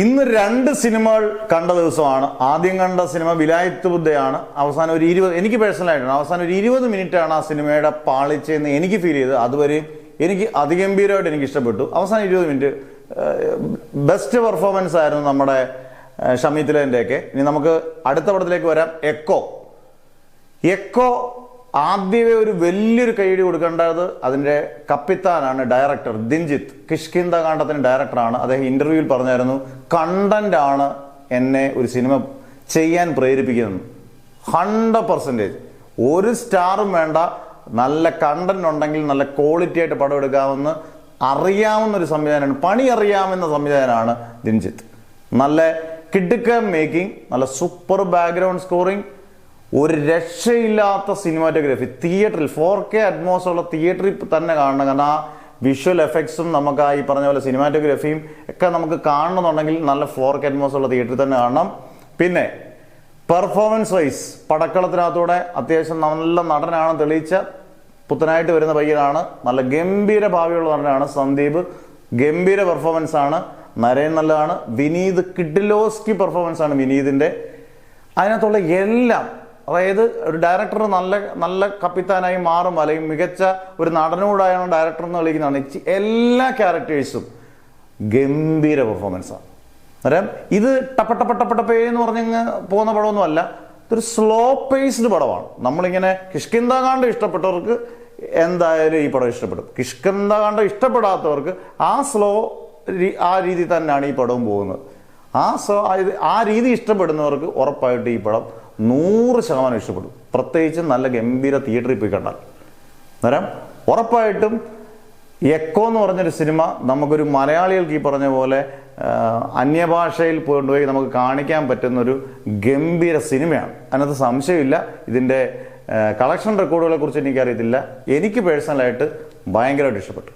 ഇന്ന് രണ്ട് സിനിമകൾ കണ്ട ദിവസമാണ്. ആദ്യം കണ്ട സിനിമ വിലായത്ത് ബുദ്ധയാണ്. അവസാനം ഒരു 20, എനിക്ക് പേഴ്സണലായിട്ടാണ്, അവസാനം ഒരു 20 മിനിറ്റാണ് ആ സിനിമയുടെ പാളിച്ചെന്ന് എനിക്ക് ഫീൽ ചെയ്തത്. അതുവരെയും എനിക്ക് അതിഗംഭീരമായിട്ട് എനിക്ക് ഇഷ്ടപ്പെട്ടു. അവസാനം 20 മിനിറ്റ് ബെസ്റ്റ് പെർഫോമൻസ് ആയിരുന്നു നമ്മുടെ ഷമി തിലകൻ്റെയൊക്കെ. ഇനി നമുക്ക് അടുത്ത പടത്തിലേക്ക് വരാം. എക്കോ ആദ്യമേ ഒരു വലിയൊരു കൈയടി കൊടുക്കേണ്ടത് അതിൻ്റെ കപ്പിത്താനാണ്, ഡയറക്ടർ ദിൻജിത്ത്. കിഷ്കിന്ദ കാണ്ഡത്തിന് ഡയറക്ടറാണ്. അദ്ദേഹം ഇന്റർവ്യൂവിൽ പറഞ്ഞായിരുന്നു, കണ്ടന്റ് ആണ് എന്നെ ഒരു സിനിമ ചെയ്യാൻ പ്രേരിപ്പിക്കുന്നത്. 100% ഒരു സ്റ്റാറും വേണ്ട, നല്ല കണ്ടന്റ് ഉണ്ടെങ്കിൽ നല്ല ക്വാളിറ്റി ആയിട്ട് പടം എടുക്കാമെന്ന് അറിയാവുന്ന ഒരു സംവിധാനമാണ്, പണി അറിയാവുന്ന സംവിധാനമാണ് ദിൻജിത്ത്. നല്ല കിടുക്ക മേക്കിംഗ്, നല്ല സൂപ്പർ ബാക്ക്ഗ്രൗണ്ട് സ്കോറിംഗ്, ഒരു രക്ഷയില്ലാത്ത സിനിമാറ്റോഗ്രാഫി. തിയേറ്ററിൽ 4K അറ്റ്മോസ് ഉള്ള തിയേറ്ററിൽ തന്നെ കാണണം. കാരണം ആ വിഷ്വൽ എഫക്ട്സും നമുക്ക് ഈ പറഞ്ഞ പോലെ സിനിമാറ്റോഗ്രാഫിയും ഒക്കെ നമുക്ക് കാണണമെന്നുണ്ടെങ്കിൽ നല്ല 4K അറ്റ്മോസ് ഉള്ള തിയേറ്ററിൽ തന്നെ കാണണം. പിന്നെ പെർഫോമൻസ് വൈസ് പടക്കളത്തിനകത്തൂടെ അത്യാവശ്യം നല്ല നടനാണ്, തെളിയിച്ച പുത്തനായിട്ട് വരുന്ന പയ്യനാണ്, നല്ല ഗംഭീര ഭാവിയുള്ള നടനാണ് സന്ദീപ്. ഗംഭീര പെർഫോമൻസ് ആണ്. നരേൻ നല്ലതാണ്. വിനീത് കിഡിലോസ്കി പെർഫോമൻസ് ആണ് വിനീതിൻ്റെ. അതിനകത്തുള്ള എല്ലാം, അതായത് ഒരു ഡയറക്ടർ നല്ല കപ്പിത്താനായി മാറും, അല്ലെങ്കിൽ മികച്ച ഒരു നടനോടായാണ് ഡയറക്ടർ എന്ന് വിളിക്കുന്നതാണ്. എല്ലാ ക്യാരക്ടേഴ്സും ഗംഭീര പെർഫോമൻസാണ്. അന്നേരം ഇത് ടപ്പേ എന്ന് പറഞ്ഞങ്ങ് പോകുന്ന പടമൊന്നുമല്ല, ഇതൊരു സ്ലോ പേസ്ഡ് പടമാണ്. നമ്മളിങ്ങനെ കിഷ്കിന്ദ കാണ്ഡം ഇഷ്ടപ്പെട്ടവർക്ക് എന്തായാലും ഈ പടം ഇഷ്ടപ്പെടും. കിഷ്കിന്ദ കാണ്ഡം ഇഷ്ടപ്പെടാത്തവർക്ക് ആ രീതി തന്നെയാണ് ഈ പടവും പോകുന്നത്. ആ രീതി ഇഷ്ടപ്പെടുന്നവർക്ക് ഉറപ്പായിട്ട് ഈ പടം 100% ഇഷ്ടപ്പെടും. പ്രത്യേകിച്ച് നല്ല ഗംഭീര തിയേറ്ററിൽ പോയി കണ്ടാൽ. അന്നേരം ഉറപ്പായിട്ടും എക്കോ എന്ന് പറഞ്ഞൊരു സിനിമ നമുക്കൊരു മലയാളികൾക്ക് ഈ പറഞ്ഞ പോലെ അന്യഭാഷയിൽ കൊണ്ടുപോയി നമുക്ക് കാണിക്കാൻ പറ്റുന്നൊരു ഗംഭീര സിനിമയാണ്. അതിനകത്ത് സംശയമില്ല. ഇതിൻ്റെ കളക്ഷൻ റെക്കോർഡുകളെ കുറിച്ച് എനിക്കറിയത്തില്ല. എനിക്ക് പേഴ്സണലായിട്ട് ഭയങ്കരമായിട്ട് ഇഷ്ടപ്പെട്ടു.